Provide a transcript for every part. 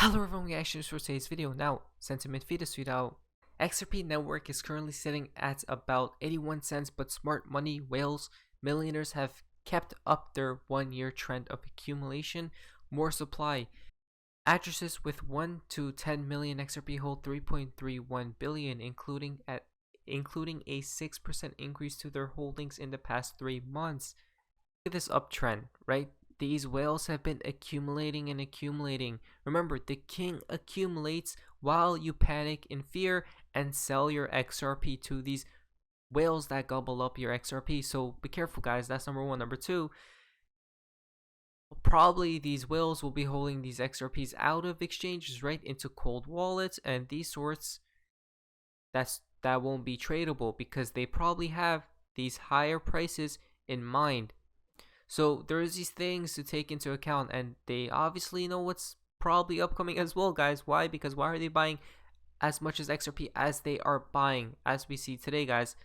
Hello everyone, reactions for today's video. Now, sentiment feed is sweet out. XRP network is currently sitting at about 81 cents, but smart money whales, millionaires have kept up their 1-year trend of accumulation, more supply. Addresses with 1 to 10 million XRP hold 3.31 billion, including a 6% increase to their holdings in the past 3 months. Look at this uptrend, right? These whales have been accumulating and accumulating. Remember, the king accumulates while you panic in fear and sell your XRP to these whales that gobble up your XRP. So be careful, guys. That's number one. Number two, probably these whales will be holding these XRPs out of exchanges, right, into cold wallets and these sorts. That won't be tradable because they probably have these higher prices in mind. So there's these things to take into account, and they obviously know what's probably upcoming as well, guys. Why? Because why are they buying as much as XRP as they are buying, as we see today, guys?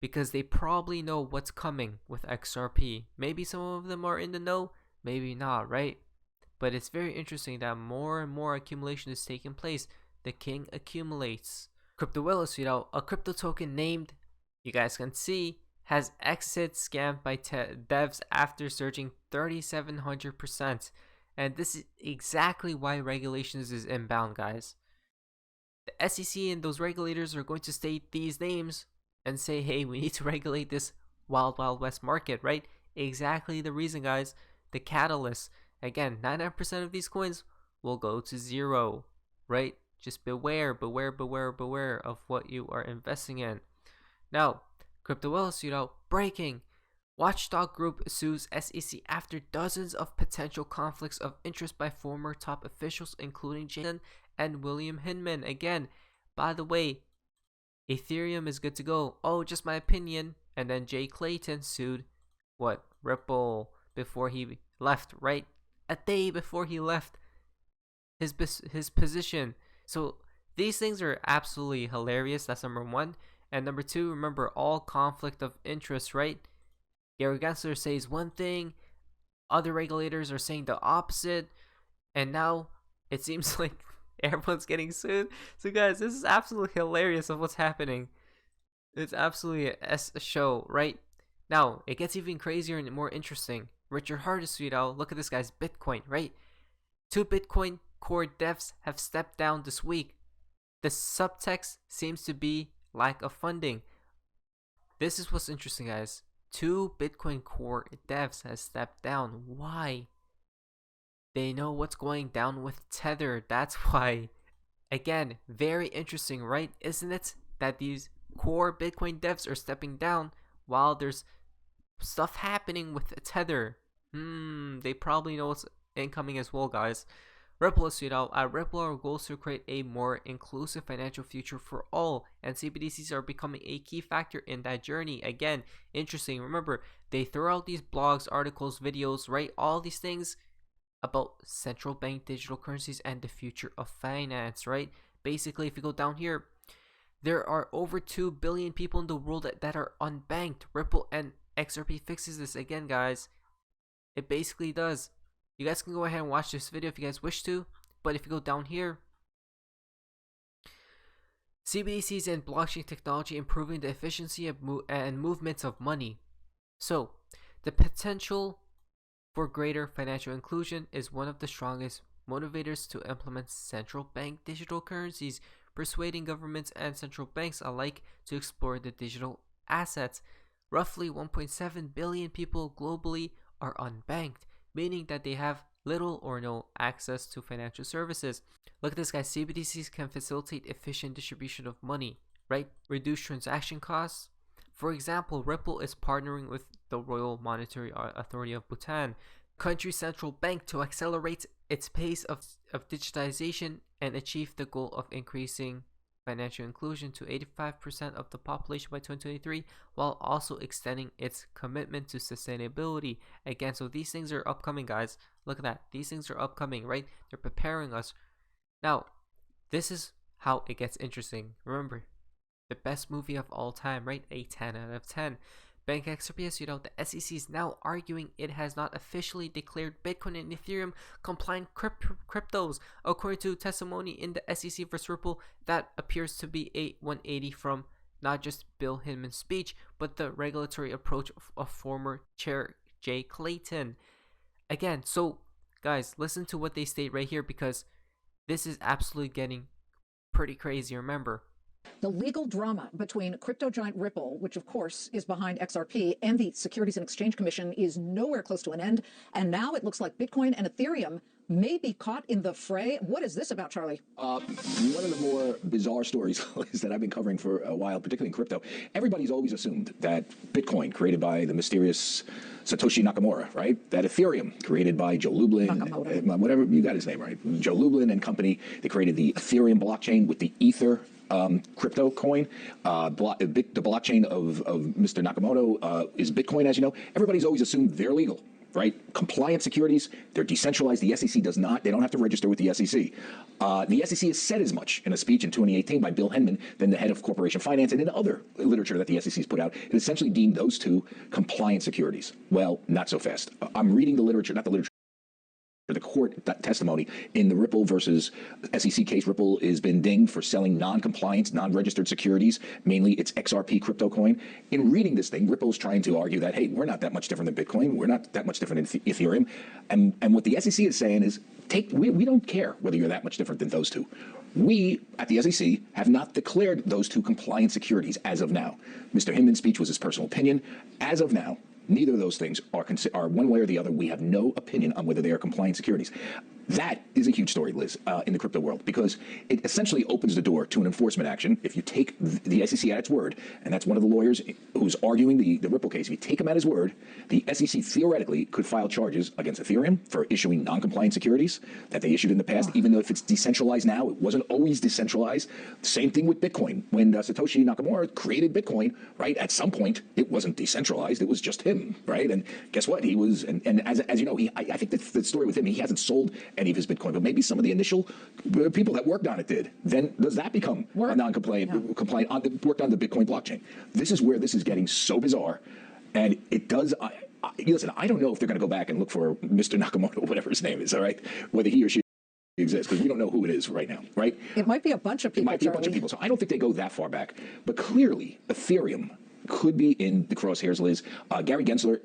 Because they probably know what's coming with XRP. Maybe some of them are in the know, maybe not, right? But it's very interesting that more and more accumulation is taking place. The king accumulates. Crypto Whales, a crypto token named, you guys can see, has exit scammed by devs after surging 3,700%. And this is exactly why regulations is inbound, guys. The SEC and those regulators are going to state these names and say, hey, we need to regulate this wild west market, right? Exactly the reason, guys. The catalyst. Again, 99% of these coins will go to zero, right? Just beware of what you are investing in. Now, Crypto Whales, breaking. Watchdog Group sues SEC after dozens of potential conflicts of interest by former top officials, including Jason and William Hinman. Again, by the way, Ethereum is good to go. Oh, just my opinion. And then Jay Clayton sued, Ripple before he left, right? A day before he left his position. So these things are absolutely hilarious. That's number one. And number two, remember, all conflict of interest, right? Gary Gensler says one thing, other regulators are saying the opposite, and now it seems like everyone's getting sued. So guys, this is absolutely hilarious of what's happening. It's absolutely a show, right? Now, it gets even crazier and more interesting. Richard Hardisweet, look at this guy's Bitcoin, right? 2 Bitcoin core devs have stepped down this week. The subtext seems to be lack of funding. This is what's interesting, guys. 2 Bitcoin core devs has stepped down. Why? They know what's going down with Tether. That's why. Again, very interesting, right? Isn't it? That these core Bitcoin devs are stepping down while there's stuff happening with Tether. They probably know what's incoming as well, guys. Ripple is at Ripple, our goal is to create a more inclusive financial future for all, and CBDCs are becoming a key factor in that journey. Again, interesting. Remember, they throw out these blogs, articles, videos, right? All these things about central bank digital currencies and the future of finance, right? Basically, if you go down here, there are over 2 billion people in the world that are unbanked. Ripple and XRP fixes this again, guys. It basically does. You guys can go ahead and watch this video if you guys wish to, but if you go down here, CBDCs and blockchain technology improving the efficiency and movements of money. So, the potential for greater financial inclusion is one of the strongest motivators to implement central bank digital currencies, persuading governments and central banks alike to explore the digital assets. Roughly 1.7 billion people globally are unbanked, meaning that they have little or no access to financial services. Look at this, guys. CBDCs can facilitate efficient distribution of money, right? Reduce transaction costs. For example, Ripple is partnering with the Royal Monetary Authority of Bhutan, country's central bank, to accelerate its pace of digitization and achieve the goal of increasing financial inclusion to 85% of the population by 2023, while also extending its commitment to sustainability. Again, so these things are upcoming, guys. Look at that. These things are upcoming, right? They're preparing us. Now, this is how it gets interesting. Remember, the best movie of all time, right? A 10 out of 10. Bank XRP has tweeted out the SEC is now arguing it has not officially declared Bitcoin and Ethereum compliant cryptos. According to testimony in the SEC vs. Ripple, that appears to be a 180 from not just Bill Hinman's speech, but the regulatory approach of former Chair Jay Clayton. Again, so guys, listen to what they state right here, because this is absolutely getting pretty crazy. Remember, the legal drama between crypto giant Ripple, which of course is behind XRP, and the Securities and Exchange Commission is nowhere close to an end. And now it looks like Bitcoin and Ethereum may be caught in the fray. What is this about, Charlie? One of the more bizarre stories is that I've been covering for a while, particularly in crypto. Everybody's always assumed that Bitcoin, created by the mysterious Satoshi Nakamoto, right? That Ethereum, created by Joe Lublin, whatever, you got his name right, Joe Lublin and company, they created the Ethereum blockchain with the Ether crypto coin. The blockchain of Mr. Nakamoto is Bitcoin, as you know. Everybody's always assumed they're legal, right? Compliant securities, they're decentralized. The SEC does not. They don't have to register with the SEC. The SEC has said as much in a speech in 2018 by Bill Hinman, then the head of corporation finance, and in other literature that the SEC has put out. It essentially deemed those two compliant securities. Well, not so fast. I'm reading the literature, not the literature, the court testimony in the Ripple versus SEC case. Ripple has been dinged for selling non-compliant, non-registered securities, mainly its XRP crypto coin. In reading this thing, Ripple is trying to argue that, hey, we're not that much different than Bitcoin. We're not that much different than Ethereum. And what the SEC is saying is, we don't care whether you're that much different than those two. We, at the SEC, have not declared those two compliant securities as of now. Mr. Hinman's speech was his personal opinion. As of now, neither of those things are one way or the other. We have no opinion on whether they are compliant securities. That is a huge story, Liz, in the crypto world, because it essentially opens the door to an enforcement action. If you take the SEC at its word, and that's one of the lawyers who's arguing the Ripple case, if you take him at his word, the SEC theoretically could file charges against Ethereum for issuing non-compliant securities that they issued in the past, even though if it's decentralized now, it wasn't always decentralized. Same thing with Bitcoin. When Satoshi Nakamoto created Bitcoin, right, at some point, it wasn't decentralized. It was just him, right? And guess what? He was, and as you know, I think the story with him, he hasn't sold any of his Bitcoin, but maybe some of the initial people that worked on it did. Then does that become a non-compliant, worked on the Bitcoin blockchain? This is where this is getting so bizarre. And it does, listen, I don't know if they're going to go back and look for Mr. Nakamoto, whatever his name is, all right? Whether he or she exists, because we don't know who it is right now, right? It might be a bunch of people, It might be a bunch of people. So I don't think they go that far back. But clearly, Ethereum could be in the crosshairs, Liz. Gary Gensler,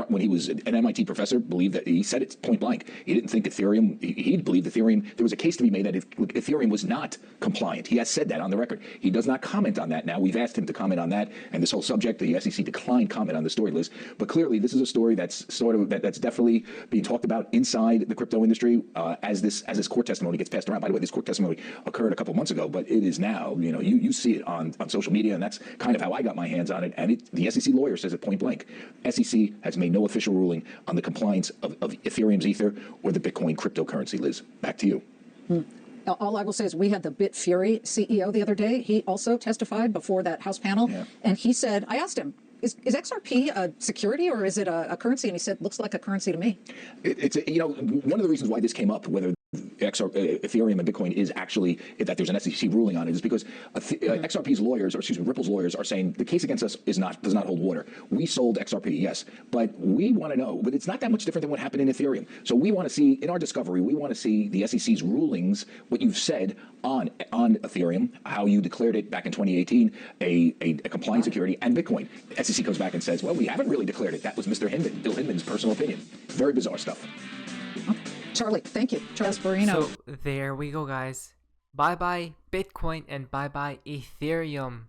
when he was an MIT professor, believed that, he said it point blank. He didn't think Ethereum, he believed Ethereum, there was a case to be made that Ethereum was not compliant. He has said that on the record. He does not comment on that now. We've asked him to comment on that, and this whole subject, the SEC declined comment on the story, Liz. But clearly, this is a story that's that's definitely being talked about inside the crypto industry as this court testimony gets passed around. By the way, this court testimony occurred a couple months ago, but it is now, you see it on social media, and that's kind of how I got my hands on it. And the SEC lawyer says it point blank. SEC has made no official ruling on the compliance of Ethereum's Ether or the Bitcoin cryptocurrency. Liz, back to you. All I will say is we had the BitFury CEO the other day. He also testified before that House panel, and he said, I asked him, is XRP a security or is it a currency? And he said, looks like a currency to me. It's one of the reasons why this came up, whether Ethereum and Bitcoin is actually that there's an SEC ruling on it, is because XRP's lawyers, or excuse me, Ripple's lawyers, are saying the case against us does not hold water. We sold XRP, yes, but we want to know. But it's not that much different than what happened in Ethereum. So we want to see in our discovery, we want to see the SEC's rulings, what you've said on Ethereum, how you declared it back in 2018 a compliant security, and Bitcoin. SEC comes back and says, well, we haven't really declared it. That was Mr. Hinman, Bill Hinman's personal opinion. Very bizarre stuff. Charlie, thank you. Charles Barino. So there we go, guys. Bye-bye Bitcoin and bye-bye Ethereum.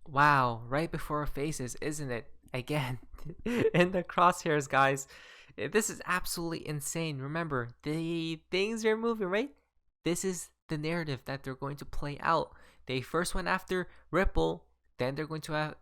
Wow, right before our faces, isn't it? Again, in the crosshairs, guys. This is absolutely insane. Remember, the things are moving, right? This is the narrative that they're going to play out. They first went after Ripple, then they're going to have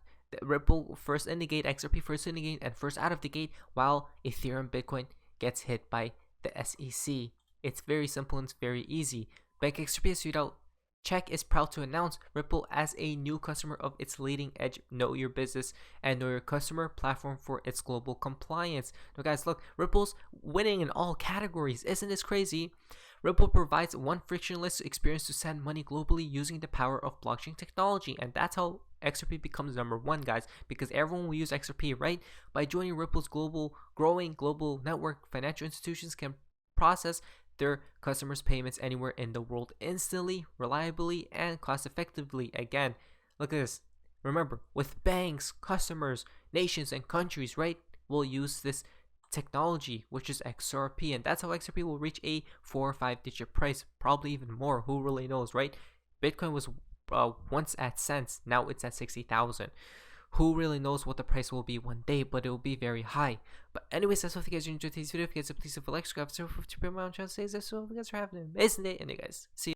Ripple first in the gate, XRP first in the gate, and first out of the gate, while Ethereum, Bitcoin gets hit by the SEC. It's very simple and it's very easy. Bank XRP has tweeted out, Check is proud to announce Ripple as a new customer of its leading edge Know Your Business and Know Your Customer platform for its global compliance. Now guys, look, Ripple's winning in all categories. Isn't this crazy? Ripple provides one frictionless experience to send money globally using the power of blockchain technology, and that's how XRP becomes number one, guys, because everyone will use XRP, right? By joining Ripple's growing global network, financial institutions can process their customers' payments anywhere in the world instantly, reliably, and cost effectively. Again, look at this. Remember, with banks, customers, nations, and countries, right, will use this technology, which is XRP, and that's how XRP will reach a 4 or 5 digit price, probably even more. Who really knows, right? Bitcoin was once at cents, now it's at 60,000. Who really knows what the price will be one day, but it will be very high. But anyways, that's all. If you guys enjoyed today's video, if you guys please leave a like, subscribe, to my channel. Say this. So if you guys are having an amazing day, and you guys see you.